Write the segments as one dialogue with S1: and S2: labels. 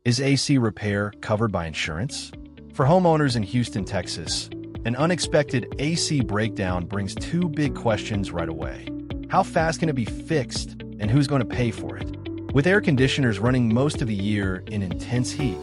S1: Is AC repair covered by insurance? For homeowners in Houston, Texas, an unexpected AC breakdown brings two big questions right away. How fast can it be fixed, and who's going to pay for it? With air conditioners running most of the year in intense heat,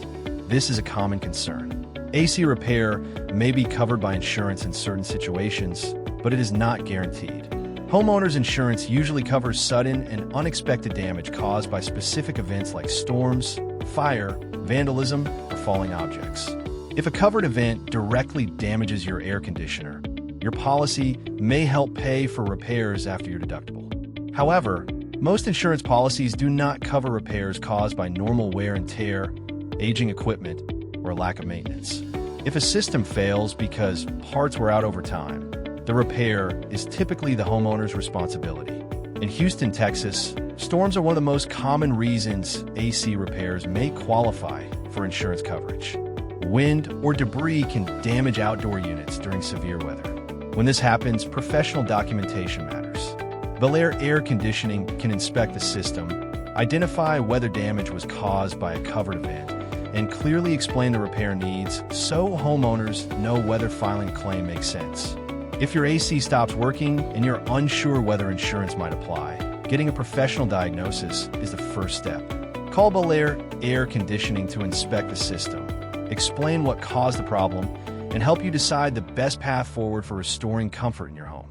S1: this is a common concern. AC repair may be covered by insurance in certain situations, but it is not guaranteed. Homeowners insurance usually covers sudden and unexpected damage caused by specific events like storms, fire, vandalism, or falling objects. If a covered event directly damages your air conditioner, your policy may help pay for repairs after your deductible. However, most insurance policies do not cover repairs caused by normal wear and tear, aging equipment, or a lack of maintenance. If a system fails because parts wear out over time, the repair is typically the homeowner's responsibility. In Houston, Texas, storms are one of the most common reasons AC repairs may qualify for insurance coverage. Wind or debris can damage outdoor units during severe weather. When this happens, professional documentation matters. Bellaire Air Conditioning can inspect the system, identify whether damage was caused by a covered event, and clearly explain the repair needs so homeowners know whether filing a claim makes sense. If your AC stops working and you're unsure whether insurance might apply, getting a professional diagnosis is the first step. Call Bellaire Air Conditioning to inspect the system, explain what caused the problem, and help you decide the best path forward for restoring comfort in your home.